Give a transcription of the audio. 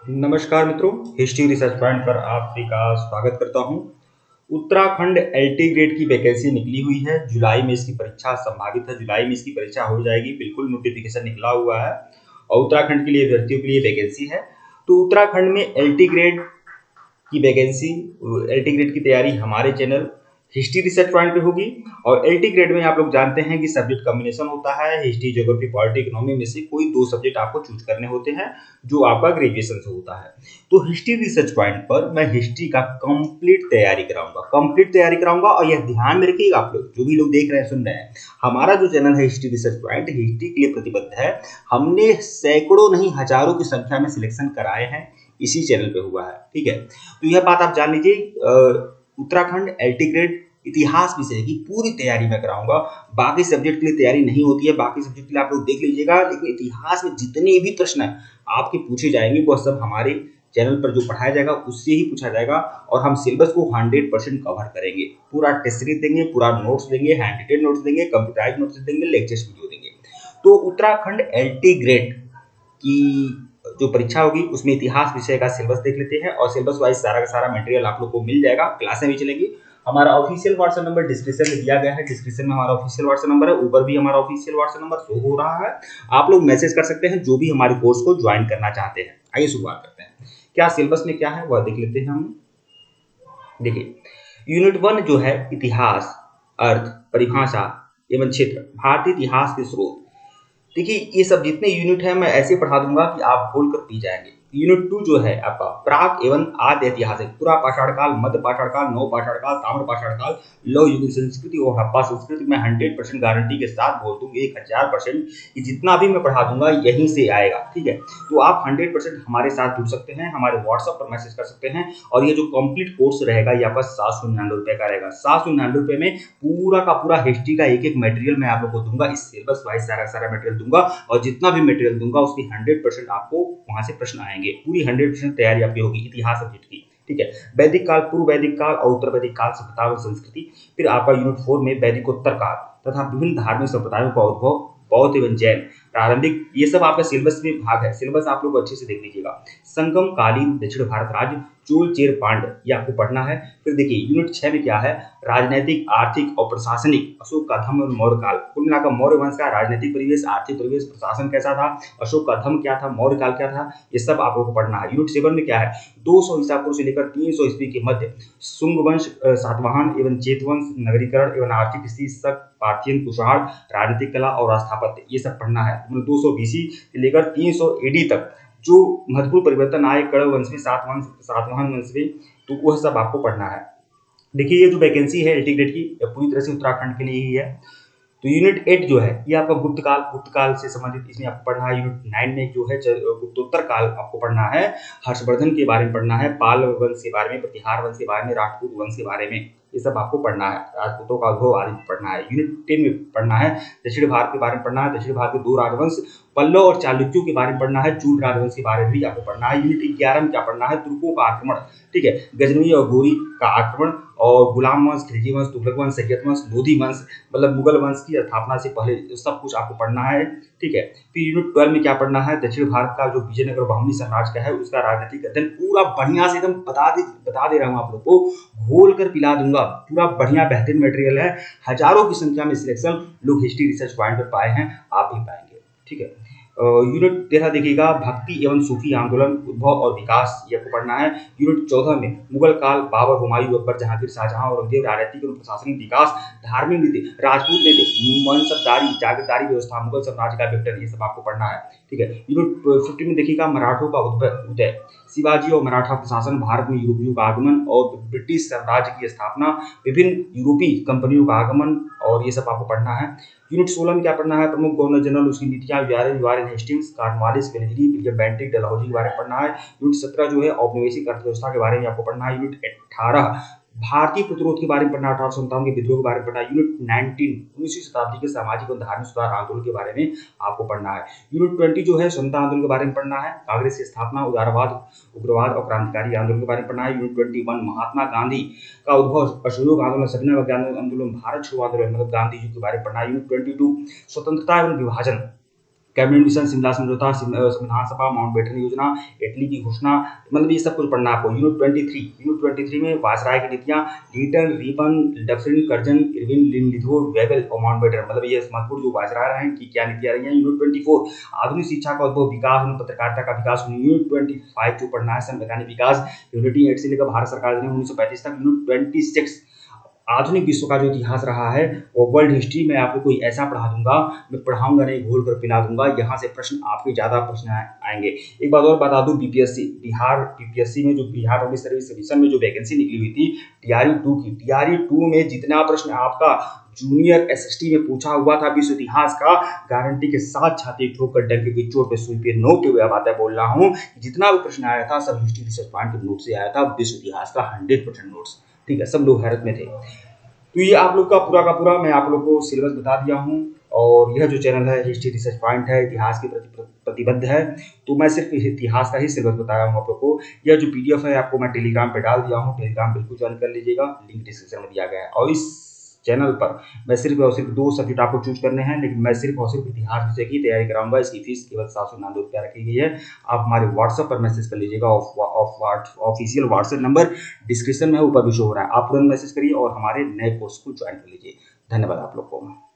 नमस्कार मित्रों, history research point पर आप सभी का स्वागत करता हूं। उत्तराखंड एलटी ग्रेड की वैकेंसी निकली हुई है। जुलाई में इसकी परीक्षा संभावित है। जुलाई में इसकी परीक्षा हो जाएगी, बिल्कुल नोटिफिकेशन निकला हुआ है और उत्तराखंड के लिए अभ्यर्थियों के लिए वैकेंसी है। तो उत्तराखंड में एलटी ग्रेड की वैकेंसी, एलटी ग्रेड की तैयारी हमारे चैनल हिस्ट्री रिसर्च पॉइंट पे होगी। और एलटी ग्रेड में आप लोग जानते हैं कि सब्जेक्ट कॉम्बिनेशन होता है। हिस्ट्री, ज्योग्राफी, पॉलिटी, इकोनॉमी में से कोई 2 सब्जेक्ट आपको चूज करने होते हैं जो आपका ग्रेजुएशन से होता है। तो हिस्ट्री रिसर्च पॉइंट पर मैं हिस्ट्री का कंप्लीट तैयारी कराऊंगा और यह ध्यान में रखिएगा, आप लोग जो भी लोग देख रहे हैं, सुन रहे हैं, हमारा जो चैनल है हिस्ट्री रिसर्च पॉइंट हिस्ट्री के लिए प्रतिबद्ध है। हमने सैकड़ों नहीं हजारों की संख्या में सिलेक्शन कराए हैं, इसी चैनल पे हुआ है। ठीक है, तो यह बात आप जान लीजिए। उत्तराखंड एलटी ग्रेड इतिहास विषय की पूरी तैयारी मैं कराऊंगा। बाकी सब्जेक्ट के लिए तैयारी नहीं होती है, बाकी सब्जेक्ट के लिए आप लोग देख लीजिएगा, लेकिन इतिहास में जितने भी प्रश्न है आपके पूछे जाएंगे वह सब हमारे चैनल पर जो पढ़ाया जाएगा उससे ही पूछा जाएगा। और हम सिलेबस को 100% कवर करेंगे। पूरा टेस्ट सीरीज देंगे, पूरा नोट्स देंगे, हैंड रिटेन नोट्स देंगे, कंप्यूटराइज नोट्स देंगे, लेक्चर्स वीडियो देंगे। तो उत्तराखंड एलटी ग्रेड की जो परीक्षा होगी उसमें इतिहास विषय का सिलेबस देख लेते हैं और सिलेबस वाइज सारा का सारा मटेरियल आप लोग को मिल जाएगा। क्लासें भी चलेंगी। हमारा ऑफिशियल व्हाट्सएप नंबर डिस्क्रिप्शन में दिया गया है। डिस्क्रिप्शन में हमारा ऑफिशियल व्हाट्सएप नंबर है, ऊपर भी हमारा ऑफिशियल व्हाट्सएप नंबर शो हो रहा है। आप लोग मैसेज कर सकते हैं जो भी हमारे कोर्स को ज्वाइन करना चाहते हैं। आइए शुरुआत करते हैं। क्या सिलेबस में क्या है वह देख लेते हैं हम। देखिए, यूनिट 1 जो है इतिहास, अर्थ, परिभाषा एवं क्षेत्र, भारतीय इतिहास के स्रोत। देखिए, ये सब जितने यूनिट है मैं ऐसे पढ़ा दूंगा कि आप खोल कर पी जाएंगे। यूनिट 2 जो है आपका प्राक एवं आद्य ऐतिहासिक, पूरा पाषाण काल, मध्य पाषाण काल, नव पाषाण काल, ताम्र पाषाण काल, लौह युगीन संस्कृति और हड़प्पा संस्कृति में 100% गारंटी के साथ बोल दूंगी, 1000% कि जितना भी मैं पढ़ा दूंगा यहीं से आएगा। ठीक है, तो आप 100% हमारे साथ जुड़ सकते हैं, हमारे व्हाट्सएप पर मैसेज कर सकते हैं। और ये जो कंप्लीट कोर्स रहेगा ये आपका 799 का रहेगा। 799 में पूरा का पूरा हिस्ट्री का एक एक मटेरियल मैं आप लोग को दूंगा। इस सिलेबस वाइज सारा सारा मटेरियल दूंगा और जितना भी मटेरियल दूंगा उसकी 100% आपको वहां से प्रश्न आएंगे। पूरी 100% तैयारी आपकी होगी इतिहास सब्जेक्ट की। ठीक है, वैदिक काल, पूर्व वैदिक काल और उत्तर वैदिक काल, सभ्यता और संस्कृति। फिर आपका यूनिट 4 में वैदिकोत्तर काल तथा विभिन्न धार्मिक संप्रदायों का उद्भव, बौद्ध एवं जैन, प्रारंभिक, ये सब आपका सिलेबस में भाग है। सिलेबस आप लोग अच्छे से देख लीजिएगा। संगम कालीन दक्षिण भारत राज्य, चोल चेर पांड्य, ये आपको पढ़ना है। फिर देखिए यूनिट 6 में क्या है, राजनैतिक, आर्थिक और प्रशासनिक, अशोक का धम्म और मौर्य काल। कुल मिलाकर मौर्य वंश का राजनीतिक परिवेश, आर्थिक परिवेश, प्रशासन कैसा था, अशोक का धम्म क्या था, मौर्य काल क्या था, ये सब आप लोगों को पढ़ना है। यूनिट 7 में क्या है, 200 ईसा पूर्व से लेकर 300 ईस्वी के मध्य, शुंग वंश, सातवाहन एवं चेतवंश, नगरीकरण एवं आर्थिक स्थिति, शक, पार्थियन, कुषाण, राजनीतिक कला और स्थापत्य, ये सब पढ़ना है। 200 बीसी से लेकर 300 एडी तक जो महत्वपूर्ण परिवर्तन आए कड़ वंश में, सातवाहन वंश में, तो वह सब आपको पढ़ना है। देखिए, ये जो वैकेंसी है एलटी ग्रेड की पूरी तरह से उत्तराखंड के लिए ही है। तो यूनिट 8 जो है ये आपका गुप्त काल से संबंधित, इसमें आपको पढ़ना है। यूनिट 9 में जो है गुप्तोत्तर काल आपको पढ़ना है। हर्षवर्धन के बारे में पढ़ना है, पाल वंश के बारे में, प्रतिहार वंश के बारे में, राजपूत वंश के बारे में, ये सब आपको पढ़ना है। राजपूतों का उद्भव आदि पढ़ना है। यूनिट 10 में पढ़ना है दक्षिण भारत के बारे में पढ़ना है। दक्षिण भारत के 2 राजवंश, पल्लव और चालुक्यों के बारे में पढ़ना है। चूल राजवंश के बारे में भी आपको पढ़ना है। यूनिट 11 में क्या पढ़ना है, तुर्कों का आक्रमण। ठीक है, गजनवी और घोरी का आक्रमण और गुलाम वंश, खिलजी वंश, तुगलक वंश, सैयद वंश, लोधी वंश, मतलब मुगल वंश की स्थापना से पहले सब कुछ आपको पढ़ना है। ठीक है, फिर यूनिट 12 में क्या पढ़ना है, दक्षिण भारत का जो विजयनगर बहमनी साम्राज्य का है उसका राजनीतिक अध्ययन, पूरा बढ़िया से एकदम बता दे रहा हूँ आप लोग को, घोल कर पिला दूंगा। पूरा बढ़िया बेहतरीन मटेरियल है। हजारों की संख्या में सिलेक्शन लोग हिस्ट्री रिसर्च पॉइंट पर पाए हैं, आप भी पाएंगे। ठीक है, यूनिट 13 देखिएगा, भक्ति एवं सूफी आंदोलन, उद्भव और विकास, ये आपको पढ़ना है। यूनिट 14 में मुगल काल, बाबर, हुमायूं, अकबर, जहांगीर, शाहजहां, औरंगजेब, राजनीतिक एवं प्रशासनिक विकास, धार्मिक नीति, राजपूत नीति, मनसबदारी, जागीरदारी व्यवस्था, मुगल साम्राज्य का विघटन, ये सब आपको पढ़ना है। ठीक है, यूनिट 15 में देखिएगा, मराठों का उदय, शिवाजी और मराठा प्रशासन, भारत में यूरोपियों का आगमन और ब्रिटिश साम्राज्य की स्थापना, विभिन्न यूरोपीय कंपनियों का आगमन, और ये सब आपको पढ़ना है। यूनिट 16 में क्या पढ़ना है, प्रमुख गवर्नर जनरल, उसकी नीतियां, Warren Hastings, Cornwallis, Wellesley, William Bentinck, Dalhousie के बारे में पढ़ना है। यूनिट 17 जो है औपनिवेशिक अर्थव्यवस्था के बारे में आपको पढ़ना है। यूनिट 18 भारतीय प्रतिरोध के बारे में पढ़ना, 1857 के विद्रोह के बारे में पढ़ना है। यूनिट 19 19वीं शताब्दी के सामाजिक और धार्मिक सुधार आंदोलन के बारे में आपको पढ़ना है। यूनिट 20 जो है स्वतंत्रता आंदोलन के बारे में पढ़ना है। कांग्रेस की स्थापना, उदारवाद, उग्रवाद और क्रांतिकारी आंदोलन के बारे में पढ़ना है। यूनिट 21 महात्मा गांधी का उद्भव, असहयोग आंदोलन, सविनय अवज्ञा आंदोलन, भारत छोड़ो आंदोलन, मतलब गांधी जी के बारे में पढ़ना है। यूनिट 22 स्वतंत्रता एवं विभाजन, कैबिनेट मिशन, शिमला समझौता, संविधान सभा, माउंटबेटन योजना, इटली की घोषणा, मतलब ये सब कुछ पढ़ना आपको। यूनिट 23 में वायसराय की नीतियां, Lytton, Ripon, Dufferin, Curzon, Irwin, Linlithgow, Wavell और माउंटबेटन, मतलब ये महत्वपूर्ण जो वायसराय रहे हैं कि क्या नीतियां रही हैं। यूनिट 24 आधुनिक शिक्षा का उद्भव, विकास एवं पत्रकारिता का विकास। यूनिट 25 जो पढ़ना है संवैधानिक विकास, यूनिटी 8 से लेकर भारत सरकार ने 1935 तक। यूनिट 26 आधुनिक विश्व का जो इतिहास रहा है वो वर्ल्ड हिस्ट्री में आपको कोई ऐसा पढ़ा दूंगा, मैं पढ़ाऊंगा नहीं, घोल कर पिला दूंगा। यहाँ से प्रश्न आपके ज्यादा प्रश्न आएंगे। एक बात और बता दूं, बीपीएससी बिहार पीपीएससी में जो बिहार पब्लिक सर्विस कमीशन में जो वैकेंसी निकली हुई थी टीआरई 2 की, टीआरई 2 में जितना प्रश्न आपका जूनियर एसएसटी में पूछा हुआ था विश्व इतिहास का, गारंटी के साथ छाती ठोक कर डंके की चोट पे सुई पे नोट के हुए बातें बोल रहा हूँ। जितना भी प्रश्न आया था सब हिस्ट्री रिसर्च पॉइंट के नोट से आया था, विश्व इतिहास का 100% नोट्स। ठीक है, सब लोग हैरत में थे। तो ये आप लोग का पूरा मैं आप लोग को सिलेबस बता दिया हूँ। और यह जो चैनल है हिस्ट्री रिसर्च पॉइंट है, इतिहास के प्रति प्रतिबद्ध है। तो मैं सिर्फ इतिहास का ही सिलेबस बताया हूँ आप लोग को। यह जो पीडीएफ है आपको मैं टेलीग्राम पे डाल दिया हूँ, टेलीग्राम बिल्कुल ज्वाइन कर लीजिएगा, लिंक डिस्क्रिप्शन में दिया गया है। और इस चैनल पर मैं सिर्फ और सिर्फ 2 सब्जेक्ट आपको चूज करने हैं, लेकिन मैं सिर्फ और सिर्फ इतिहास विषय की तैयारी कराऊंगा। इसकी फीस केवल 799 रुपया रखी गई है। आप हमारे व्हाट्सएप पर मैसेज कर लीजिएगा, ऑफिशियल व्हाट्सएप नंबर डिस्क्रिप्शन में ऊपर भी शो हो रहा है। आप तुरंत मैसेज करिए और हमारे नए कोर्स को ज्वाइन कर लीजिए। धन्यवाद आप लोग को।